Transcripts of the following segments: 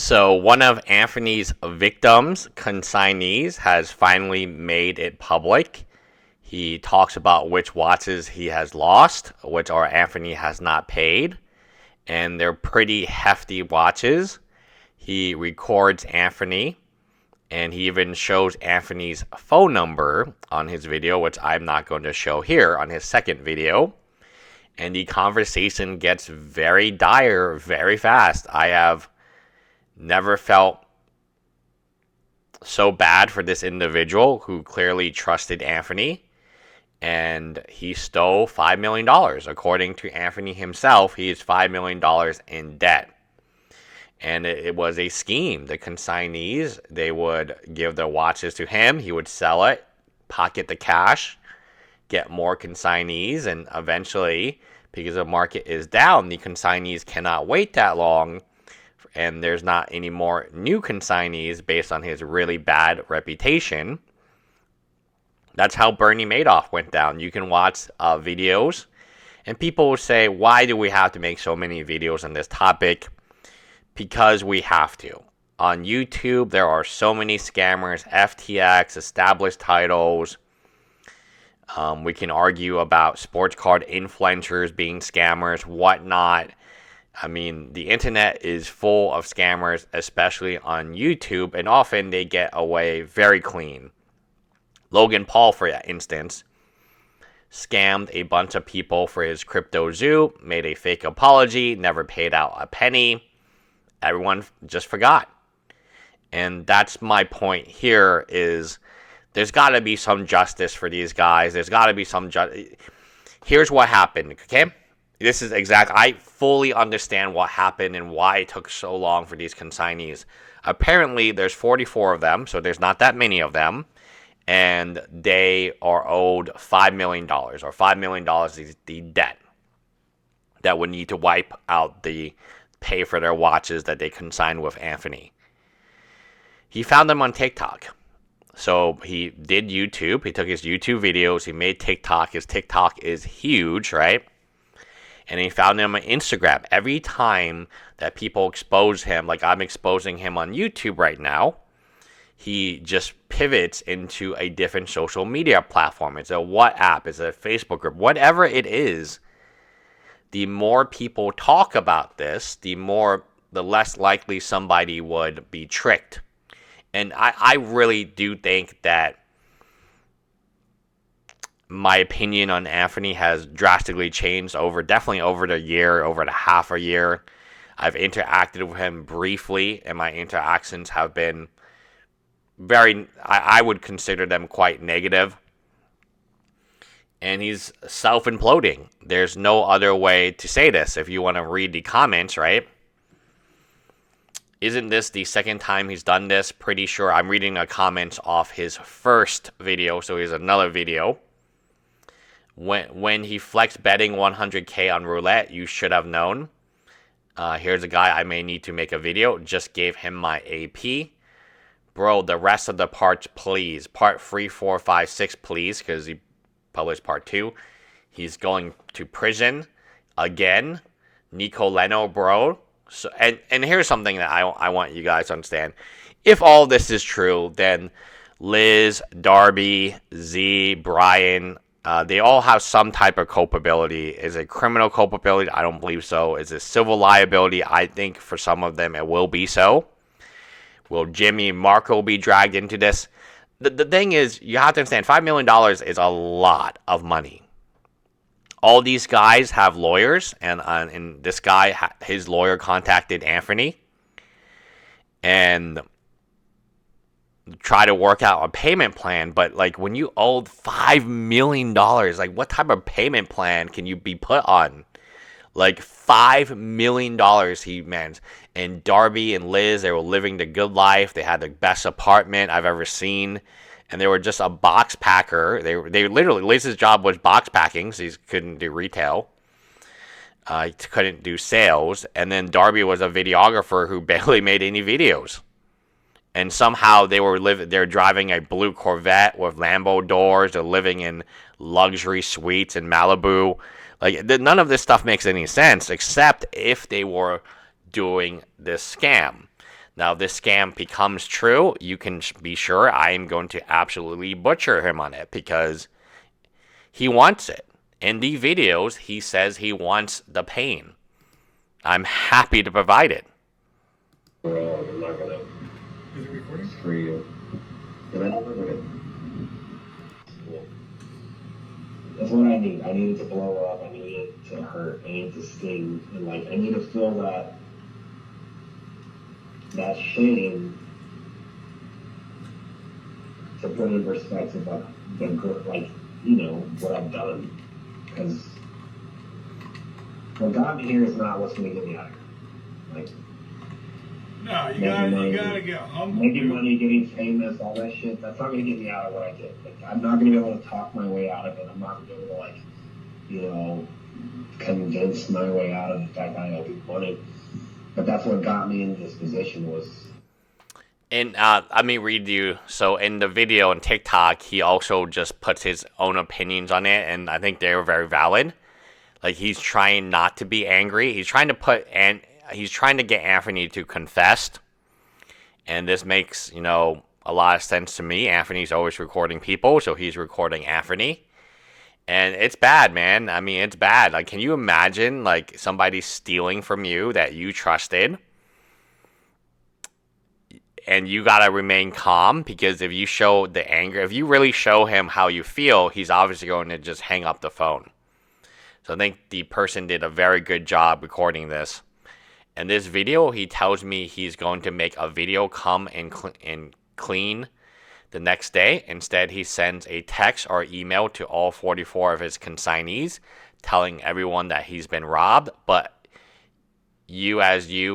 So one of Anthony's victims, consignees, has finally made it public. He talks about which watches he has lost, which our Anthony has not paid, and they're pretty hefty watches. He records Anthony, and he even shows Anthony's phone number on his video, which I'm not going to show here on his second video. And the conversation gets very dire very fast. I have never felt so bad for this individual who clearly trusted Anthony, and he stole $5 million. According to Anthony himself, he is $5 million in debt. And it was a scheme. The consignees, they would give their watches to him. He would sell it, pocket the cash, get more consignees, and eventually, because the market is down, the consignees cannot wait that long, and there's not any more new consignees based on his really bad reputation. That's how Bernie Madoff went down. You can watch videos, and people will say, why do we have to make so many videos on this topic? Because we have to. On YouTube, there are so many scammers, FTX, established titles. We can argue about sports card influencers being scammers, whatnot. I mean, the internet is full of scammers, especially on YouTube, and often they get away very clean. Logan Paul, for instance, scammed a bunch of people for his crypto zoo, made a fake apology, never paid out a penny. Everyone just forgot. And that's my point here is there's got to be some justice for these guys. There's got to be some Here's what happened, okay? This is I fully understand what happened and why it took so long for these consignees. Apparently, there's 44 of them, so there's not that many of them. And they are owed $5 million, or $5 million is the debt that would need to wipe out the pay for their watches that they consigned with Anthony. He found them on TikTok. So he did YouTube. He took his YouTube videos. He made TikTok. His TikTok is huge, right? And he found him on Instagram. Every time that people expose him, like I'm exposing him on YouTube right now, he just pivots into a different social media platform. It's a WhatsApp, it's a Facebook group, whatever it is. The more people talk about this, the less likely somebody would be tricked. And I really do think that my opinion on Anthony has drastically changed definitely over the year, over the half a year. I've interacted with him briefly, and my interactions have been I would consider them quite negative. And he's self-imploding. There's no other way to say this. If you want to read the comments, right? Isn't this the second time he's done this? Pretty sure. I'm reading the comments off his first video, so here's another video. When he flexed betting 100K on roulette, you should have known. Here's a guy, I may need to make a video. Just gave him my AP. Bro, the rest of the parts, please. Part 3, 4, 5, 6, please, because he published part 2. He's going to prison again. Nico Leno, bro. So, and here's something that I want you guys to understand. If all this is true, then Liz, Darby, Z, Brian, they all have some type of culpability. Is it criminal culpability? I don't believe so. Is it civil liability? I think for some of them it will be so. Will Jimmy and Marco be dragged into this? The thing is, you have to understand, $5 million is a lot of money. All these guys have lawyers, and this guy, his lawyer contacted Anthony and try to work out a payment plan. But like when you owe $5 million, like what type of payment plan can you be put on? Like $5 million he managed. And Darby and Liz, they were living the good life. They had the best apartment I've ever seen. And they were just a box packer. They literally, Liz's job was box packing, so he couldn't do retail. He couldn't do sales. And then Darby was a videographer who barely made any videos. And somehow they're driving a blue Corvette with Lambo doors. They're living in luxury suites in Malibu. Like, none of this stuff makes any sense, except if they were doing this scam. Now, if this scam becomes true, you can be sure I am going to absolutely butcher him on it because he wants it. In the videos, he says he wants the pain. I'm happy to provide it. I'm not gonna. Is it recording? For you. Did I deliver it? Cool. That's what I need. I need it to blow up. I need it to hurt. I need it to sting. And like, I need to feel that shame to put in perspective of the good, like, what I've done. Because what got me here is not what's going to get me out of here. Like, no, you gotta get humble. Making money, getting famous, all that shit, that's not going to get me out of what I did. Like, I'm not going to be able to talk my way out of it. I'm not going to be able to, convince my way out of the fact that I owe people money. But that's what got me in this position was... And let me read you. So in the video on TikTok, he also just puts his own opinions on it, and I think they're very valid. Like, he's trying not to be angry. He's trying to get Anthony to confess. And this makes, a lot of sense to me. Anthony's always recording people, so he's recording Anthony. And it's bad, man. I mean, it's bad. Like, can you imagine, like, somebody stealing from you that you trusted? And you gotta remain calm, because if you show the anger, if you really show him how you feel, he's obviously going to just hang up the phone. So I think the person did a very good job recording this. In this video, he tells me he's going to make a video come and clean the next day. Instead, he sends a text or email to all 44 of his consignees telling everyone that he's been robbed. But you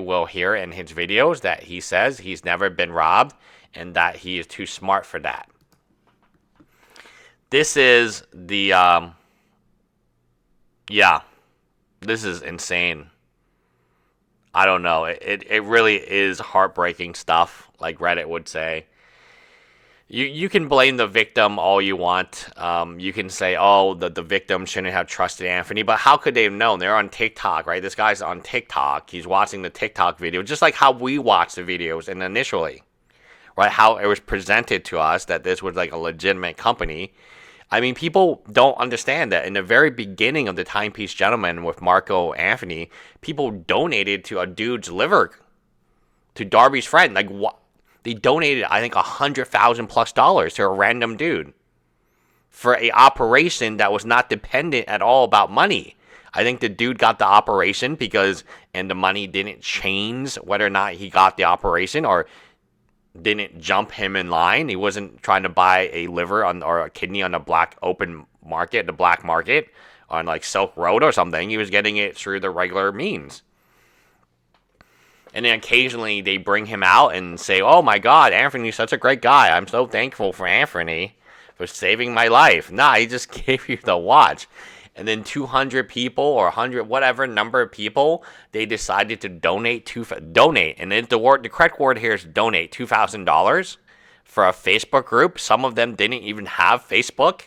will hear in his videos that he says he's never been robbed and that he is too smart for that. This is the, this is insane. I don't know. It really is heartbreaking stuff, like Reddit would say. You can blame the victim all you want. You can say, oh, the victim shouldn't have trusted Anthony. But how could they have known? They're on TikTok, right? This guy's on TikTok. He's watching the TikTok video, just like how we watched the videos and initially, right? How it was presented to us that this was like a legitimate company. I mean, people don't understand that in the very beginning of the Timepiece Gentleman with Marco Anthony, people donated to a dude's liver, to Darby's friend. Like, what? They donated, I think, $100,000+ to a random dude for a operation that was not dependent at all about money. I think the dude got the operation and the money didn't change whether or not he got the operation or didn't jump him in line. He wasn't trying to buy a liver or a kidney on the black market on like Silk Road or something. He was getting it through the regular means. And then occasionally they bring him out and say, oh my God, Anthony's such a great guy. I'm so thankful for Anthony for saving my life. Nah, he just gave you the watch. And then 200 people or 100, whatever number of people, they decided to donate. And then the correct word here is donate $2,000 for a Facebook group. Some of them didn't even have Facebook.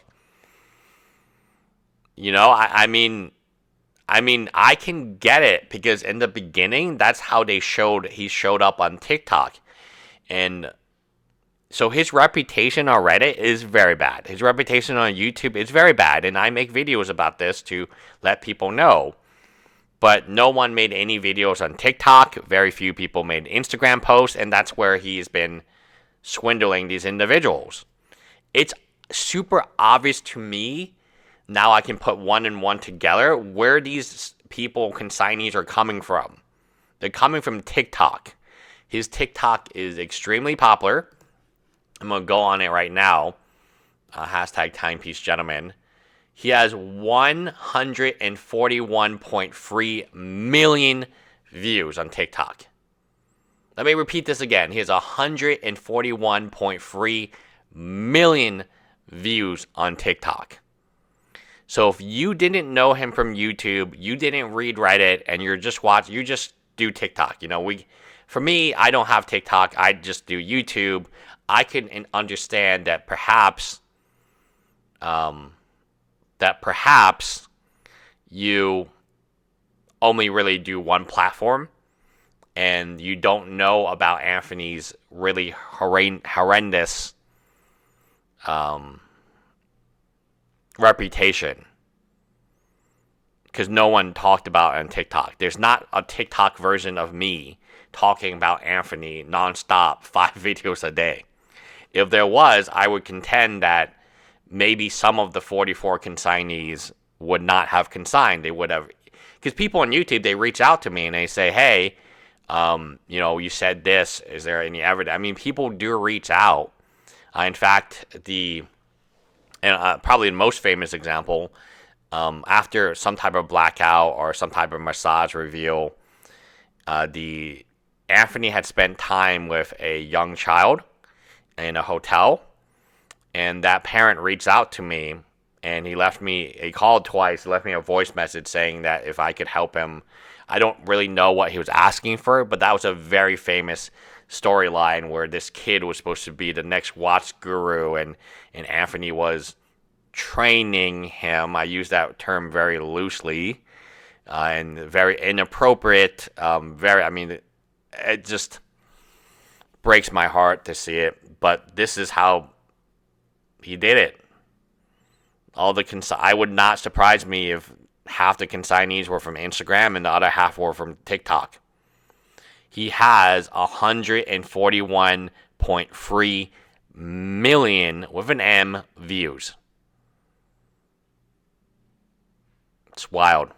I mean, I can get it because in the beginning, that's how he showed up on TikTok. And so his reputation on Reddit is very bad. His reputation on YouTube is very bad. And I make videos about this to let people know. But no one made any videos on TikTok. Very few people made Instagram posts. And that's where he's been swindling these individuals. It's super obvious to me. Now I can put one and one together where these people, consignees, are coming from. They're coming from TikTok. His TikTok is extremely popular. I'm going to go on it right now. Hashtag Timepiece Gentleman. He has 141.3 million views on TikTok. Let me repeat this again. He has 141.3 million views on TikTok. So if you didn't know him from YouTube, you didn't read Reddit, and you just do TikTok. For me, I don't have TikTok. I just do YouTube. I can understand that perhaps you only really do one platform, and you don't know about Anthony's really horrendous reputation, because no one talked about it on TikTok. There's not a TikTok version of me talking about Anthony nonstop, 5 videos a day. If there was, I would contend that maybe some of the 44 consignees would not have consigned. They would have, because people on YouTube, they reach out to me and they say, hey, you said this. Is there any evidence? I mean, people do reach out. In fact, probably the most famous example, after some type of blackout or some type of massage reveal, Anthony had spent time with a young child in a hotel, and that parent reached out to me, and he called twice, left me a voice message saying that if I could help him. I don't really know what he was asking for, but that was a very famous storyline where this kid was supposed to be the next watch guru, and Anthony was training him. I use that term very loosely, and very inappropriate. It just breaks my heart to see it, but this is how he did it. I would not surprise me if half the consignees were from Instagram and the other half were from TikTok. He has 141.3 million with an M views. It's wild.